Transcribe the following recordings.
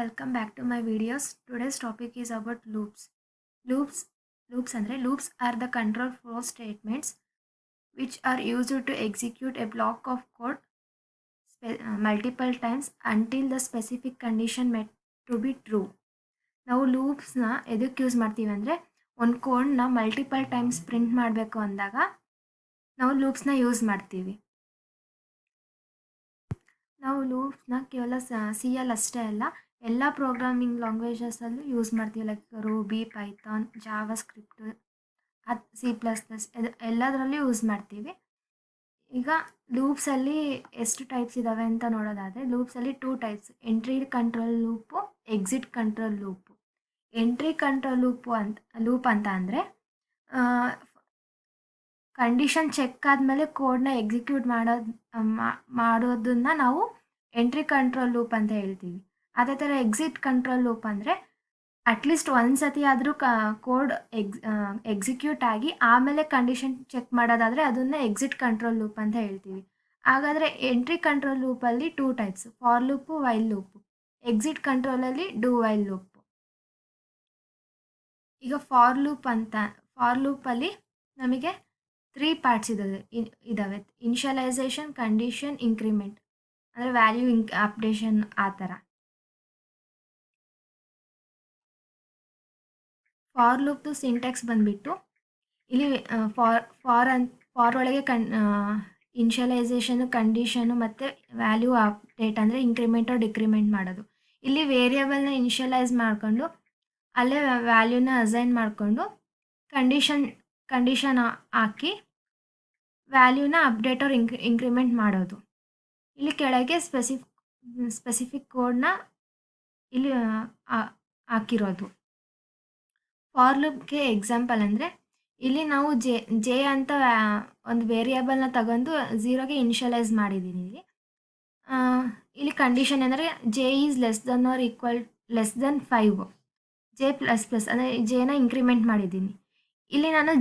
welcome back to my videos. Today's topic is about loops. Loops loops are the control flow statements which are used to execute a block of code multiple times until the specific condition met to be true. ನಾವು ಲೂಪ್ಸ್ನ ಎದಕ್ಕೆ use ಮಾಡ್ತೀವಿ ಅಂದರೆ ಒಂದು ಕೋಡ್ನ multiple times print ಮಾಡಬೇಕು ಅಂದಾಗ ನಾವು ಲೂಪ್ಸ್ನ use ಮಾಡ್ತೀವಿ. ನಾವು ಲೂಪ್ಸ್ನ ಕೇವಲ ಸಿಯಲ್ಲಿ ಅಷ್ಟೇ ಅಲ್ಲ, ಎಲ್ಲ ಪ್ರೋಗ್ರಾಮಿಂಗ್ ಲ್ಯಾಂಗ್ವೇಜಸಲ್ಲೂ ಯೂಸ್ ಮಾಡ್ತೀವಿ. Like Ruby, Python, Java script, C++ ಎಲ್ಲದರಲ್ಲೂ ಯೂಸ್ ಮಾಡ್ತೀವಿ. ಈಗ ಲೂಪ್ಸಲ್ಲಿ ಎಷ್ಟು ಟೈಪ್ಸ್ ಇದ್ದಾವೆ ಅಂತ ನೋಡೋದಾದರೆ, ಲೂಪ್ಸಲ್ಲಿ 2 types: entry control loop, exit control loop. Entry control loop ಅಂತ ಅಂದರೆ ಕಂಡೀಷನ್ ಚೆಕ್ ಆದಮೇಲೆ ಕೋಡ್ನ ಎಕ್ಸಿಕ್ಯೂಟ್ ಮಾಡೋದನ್ನು ನಾವು ಎಂಟ್ರಿ ಕಂಟ್ರೋಲ್ ಲೂಪ್ ಅಂತ ಹೇಳ್ತೀವಿ. ಅದೇ ಥರ ಎಕ್ಸಿಟ್ ಕಂಟ್ರೋಲ್ ಲೂಪ್ ಅಂದರೆ ಅಟ್ಲೀಸ್ಟ್ ಒಂದು ಸತಿ ಆದರೂ ಕೋಡ್ ಎಕ್ಸಿಕ್ಯೂಟ್ ಆಗಿ ಆಮೇಲೆ ಕಂಡೀಷನ್ ಚೆಕ್ ಮಾಡೋದಾದರೆ ಅದನ್ನು ಎಕ್ಸಿಟ್ ಕಂಟ್ರೋಲ್ ಲೂಪ್ ಅಂತ ಹೇಳ್ತೀವಿ. ಹಾಗಾದರೆ ಎಂಟ್ರಿ ಕಂಟ್ರೋಲ್ ಲೂಪಲ್ಲಿ 2 types: for loop, while loop. Exit ಕಂಟ್ರೋಲಲ್ಲಿ ಡೂ ವೈಲ್ ಲೂಪು. ಈಗ ಫಾರ್ ಲೂಪಲ್ಲಿ ನಮಗೆ 3 ಪಾರ್ಟ್ಸ್ ಇದ್ದಾವೆ: ಇನಿಷಿಯಲೈಸೇಷನ್, ಕಂಡೀಷನ್, ಇಂಕ್ರಿಮೆಂಟ್, ಅಂದರೆ ವ್ಯಾಲ್ಯೂ ಅಪ್ಡೇಷನ್. ಆ ಥರ ಫಾರ್ ಲೂಪ್ದು ಸಿಂಟ್ಯಾಕ್ಸ್ ಬಂದುಬಿಟ್ಟು, ಇಲ್ಲಿ ಫಾರ್ ಒಳಗೆ ಇನಿಷಿಯಲೈಸೇಷನು, ಕಂಡೀಷನು ಮತ್ತು ವ್ಯಾಲ್ಯೂ ಅಪ್ಡೇಟ್ ಅಂದರೆ ಇಂಕ್ರಿಮೆಂಟೋ ಡಿಕ್ರಿಮೆಂಟ್ ಮಾಡೋದು. ಇಲ್ಲಿ ವೇರಿಯೇಬಲ್ನ ಇನಿಷಿಯಲೈಸ್ ಮಾಡಿಕೊಂಡು ಅಲ್ಲೇ ವ್ಯಾಲ್ಯೂನ ಅಸೈನ್ ಮಾಡಿಕೊಂಡು ಕಂಡೀಷನ್ ಹಾಕಿ ವ್ಯಾಲ್ಯೂನ ಅಪ್ಡೇಟ್ ಆರ್ ಇಂಕ್ರಿಮೆಂಟ್ ಮಾಡೋದು. ಇಲ್ಲಿ ಕೆಳಗೆ ಸ್ಪೆಸಿಫಿಕ್ ಕೋಡ್ನ ಇಲ್ಲಿ ಹಾಕಿರೋದು. ಫಾರ್ ಲೂಪ್ಗೆ ಎಕ್ಸಾಂಪಲ್ ಅಂದರೆ, ಇಲ್ಲಿ ನಾವು ಜೆ ಅಂತ ಒಂದು ವೇರಿಯೇಬಲ್ನ ತಗೊಂಡು 0ಗೆ ಇನಿಷಿಯಲೈಸ್ ಮಾಡಿದ್ದೀನಿ. ಇಲ್ಲಿ ಕಂಡೀಷನ್ ಅಂದರೆ J is less Dhan 5, J++, ಅಂದರೆ ಜೆನ ಇಂಕ್ರಿಮೆಂಟ್ ಮಾಡಿದ್ದೀನಿ. ಇಲ್ಲಿ ನಾನು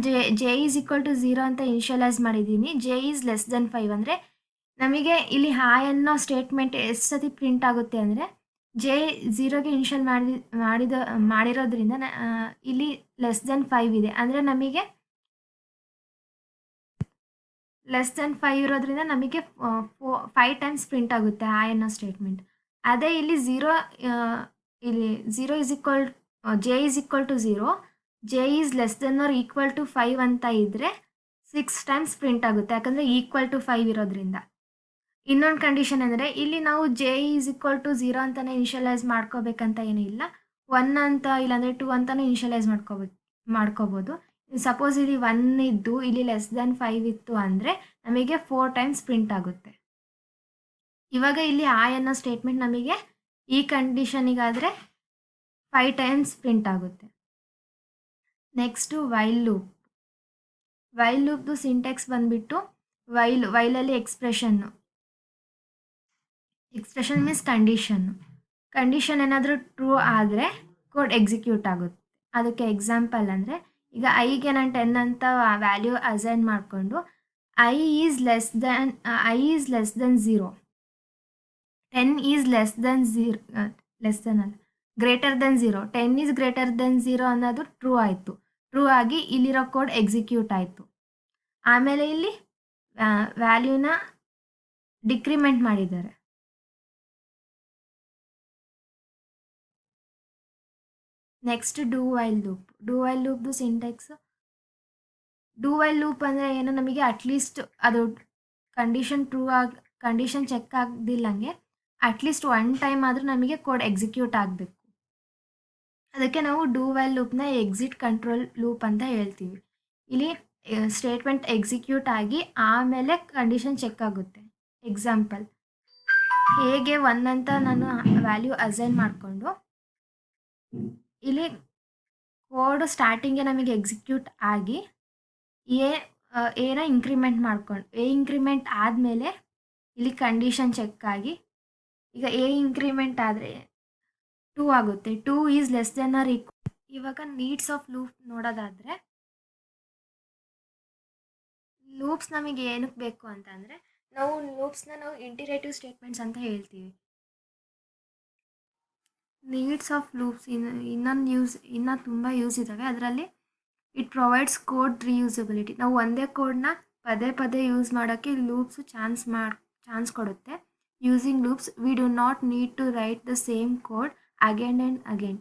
ಜೆ ಈಸ್ ಈಕ್ವಲ್ ಟು 0 ಅಂತ ಇನಿಷಿಯಲೈಸ್ ಮಾಡಿದ್ದೀನಿ. ಜೆ ಈಸ್ ಲೆಸ್ ದನ್ 5 ಅಂದರೆ ನಮಗೆ ಇಲ್ಲಿ ಹಾಯ್ ಅನ್ನೋ ಸ್ಟೇಟ್ಮೆಂಟ್ ಎಷ್ಟು ಸತಿ ಪ್ರಿಂಟ್ ಆಗುತ್ತೆ ಅಂದರೆ, ಜೆ 0ಗೆ ಇನಿಷಿಯಲ್ ಮಾಡಿರೋದ್ರಿಂದ ಇಲ್ಲಿ ಲೆಸ್ ದನ್ 5 ಇದೆ. ಅಂದರೆ ನಮಗೆ ಲೆಸ್ ದನ್ 5 ಇರೋದ್ರಿಂದ ನಮಗೆ 5 ಟೈಮ್ಸ್ ಪ್ರಿಂಟ್ ಆಗುತ್ತೆ ಹಾಯ್ ಅನ್ನೋ ಸ್ಟೇಟ್ಮೆಂಟ್. ಅದೇ ಇಲ್ಲಿ zero is equal j is equal to 0, j is less than or equal to 5 ಅಂತ ಇದ್ದರೆ 6 ಟೈಮ್ಸ್ ಪ್ರಿಂಟ್ ಆಗುತ್ತೆ, ಯಾಕಂದರೆ ಈಕ್ವಲ್ ಟು 5 ಇರೋದ್ರಿಂದ. ಇನ್ನೊಂದು ಕಂಡೀಷನ್ ಅಂದರೆ, ಇಲ್ಲಿ ನಾವು ಜೆ ಈಸ್ ಈಕ್ವಲ್ ಟು 0 ಅಂತಲೇ ಇನಿಷಿಯಲೈಸ್ ಮಾಡ್ಕೋಬೇಕಂತ ಏನೂ ಇಲ್ಲ. 1 ಅಂತ ಇಲ್ಲಾಂದರೆ 2 ಅಂತಲೂ ಇನಿಷಿಯಲೈಸ್ ಮಾಡ್ಕೋಬೋದು. ಸಪೋಸ್ ಇಲ್ಲಿ 1 ಇದ್ದು ಇಲ್ಲಿ ಲೆಸ್ ದನ್ 5 ಇತ್ತು ಅಂದರೆ ನಮಗೆ 4 ಟೈಮ್ಸ್ ಪ್ರಿಂಟ್ ಆಗುತ್ತೆ. ಇವಾಗ ಇಲ್ಲಿ ಆಯ್ ಅನ್ನೋ ಸ್ಟೇಟ್ಮೆಂಟ್ ನಮಗೆ ಈ ಕಂಡೀಷನಿಗಾದರೆ 5 ಟೈಮ್ಸ್ ಪ್ರಿಂಟ್ ಆಗುತ್ತೆ. ನೆಕ್ಸ್ಟು ವೈಲ್ ಲೂಪ್ದು ಸಿಂಟ್ಯಾಕ್ಸ್ ಬಂದುಬಿಟ್ಟು, ವೈಲಲ್ಲಿ ಎಕ್ಸ್ಪ್ರೆಷನ್ ಮೀನ್ಸ್ ಕಂಡೀಷನ್ ಏನಾದರೂ ಟ್ರೂ ಆದರೆ ಕೋಡ್ ಎಕ್ಸಿಕ್ಯೂಟ್ ಆಗುತ್ತೆ. ಅದಕ್ಕೆ ಎಕ್ಸಾಂಪಲ್ ಅಂದರೆ, ಈಗ ಐಗೆ ನಾನು 10 ಅಂತ ವ್ಯಾಲ್ಯೂ ಅಸೈನ್ ಮಾಡಿಕೊಂಡು I is less Dhan 0, 10 is greater than 0, 10 is greater than 0 ಅನ್ನೋದು ಟ್ರೂ ಆಯಿತು. ಟ್ರೂ ಆಗಿ ಇಲ್ಲಿರೋ ಕೋಡ್ ಎಕ್ಸಿಕ್ಯೂಟ್ ಆಯಿತು. ಆಮೇಲೆ ಇಲ್ಲಿ ವ್ಯಾಲ್ಯೂನ ಡಿಕ್ರಿಮೆಂಟ್ ಮಾಡಿದ್ದಾರೆ. ನೆಕ್ಸ್ಟ್ ಡೂ ವೈಲ್ ಲೂಪ್ದು ಸಿಂಟ್ಯಾಕ್ಸ್. ಡೂ ವೈಲ್ ಲೂಪ್ ಅಂದರೆ ಏನು, ನಮಗೆ ಅಟ್ಲೀಸ್ಟ್ ಅದು ಕಂಡೀಷನ್ ಚೆಕ್ ಆಗದಿಲ್ಲಂಗೆ ಅಟ್ಲೀಸ್ಟ್ 1 ಟೈಮ್ ಆದರೂ ನಮಗೆ ಕೋಡ್ ಎಕ್ಸಿಕ್ಯೂಟ್ ಆಗಬೇಕು. ಅದಕ್ಕೆ ನಾವು ಡೂ ವೈಲ್ ಲೂಪ್ನ ಎಕ್ಸಿಟ್ ಕಂಟ್ರೋಲ್ ಲೂಪ್ ಅಂತ ಹೇಳ್ತೀವಿ. ಇಲ್ಲಿ ಸ್ಟೇಟ್ಮೆಂಟ್ ಎಕ್ಸಿಕ್ಯೂಟ್ ಆಗಿ ಆಮೇಲೆ ಕಂಡೀಷನ್ ಚೆಕ್ ಆಗುತ್ತೆ. ಎಕ್ಸಾಂಪಲ್, ಹೇಗೆ 1 ಅಂತ ನಾನು ವ್ಯಾಲ್ಯೂ ಅಸೈನ್ ಮಾಡಿಕೊಂಡು ಇಲ್ಲಿ ಕೋಡ್ ಸ್ಟಾರ್ಟಿಂಗ್ಗೆ ನಮಗೆ ಎಕ್ಸಿಕ್ಯೂಟ್ ಆಗಿ ಎನ ಇಂಕ್ರಿಮೆಂಟ್ ಆದಮೇಲೆ ಇಲ್ಲಿ ಕಂಡೀಷನ್ ಚೆಕ್ ಆಗಿ ಈಗ ಇಂಕ್ರಿಮೆಂಟ್ ಆದರೆ 2 ಆಗುತ್ತೆ. 2 is less than or equal. ಇವಾಗ ನೀಡ್ಸ್ ಆಫ್ ಲೂಪ್ ನೋಡೋದಾದರೆ, ಲೂಪ್ಸ್ ನಮಗೆ ಏನಕ್ಕೆ ಬೇಕು ಅಂತಂದರೆ, ನಾವು ಇಂಟಿರೇಟಿವ್ ಸ್ಟೇಟ್ಮೆಂಟ್ಸ್ ಅಂತ ಹೇಳ್ತೀವಿ. ನೀಡ್ಸ್ ಆಫ್ ಲೂಪ್ಸ್ ಇನ್ನೂ ತುಂಬ ಯೂಸ್ ಇದ್ದಾವೆ. ಅದರಲ್ಲಿ ಇಟ್ ಪ್ರೊವೈಡ್ಸ್ ಕೋಡ್ ರಿಯೂಸಬಿಲಿಟಿ. ನಾವು ಒಂದೇ ಕೋಡ್ನ ಪದೇ ಪದೇ ಯೂಸ್ ಮಾಡೋಕ್ಕೆ ಲೂಪ್ಸು ಚಾನ್ಸ್ ಕೊಡುತ್ತೆ. Using loops we do not need to write the same code again and again.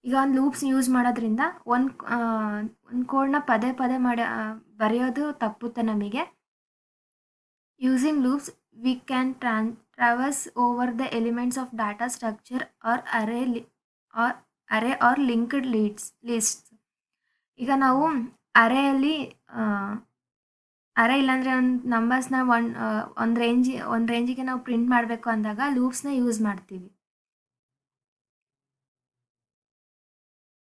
ಈಗ ಒಂದು ಲೂಪ್ಸ್ ಯೂಸ್ ಮಾಡೋದ್ರಿಂದ ಒಂದು ಕೋಡ್ನ ಪದೇ ಪದೇ ಬರೆಯೋದು ತಪ್ಪುತ್ತೆ ನಮಗೆ. Using loops we can traverse over the elements of data structure or array or linked lists. ಈಗ ನಾವು ಅರೇಯಲ್ಲಿ ಅರೇ ಇಲ್ಲಾಂದರೆ ಒಂದು ನಂಬರ್ಸ್ನ ಒಂದು ರೇಂಜಿಗೆ ನಾವು ಪ್ರಿಂಟ್ ಮಾಡಬೇಕು ಅಂದಾಗ ಲೂಪ್ಸ್ನ ಯೂಸ್ ಮಾಡ್ತೀವಿ.